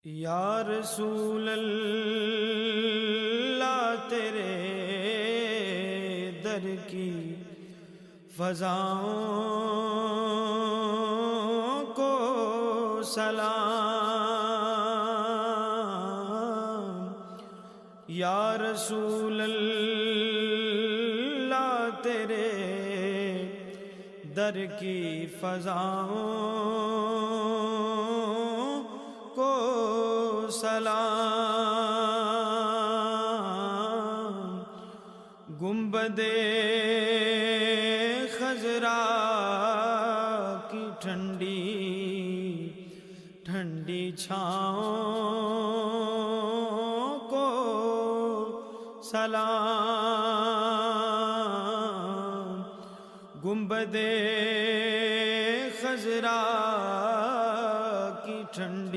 یا رسول اللہ تیرے در کی فضاؤں کو سلام، یا رسول اللہ تیرے در کی فضاؤں کو سلام، گنبد خضرا کی ٹھنڈی ٹھنڈی چھاؤں کو سلام، گنبد خضرا کی ٹھنڈی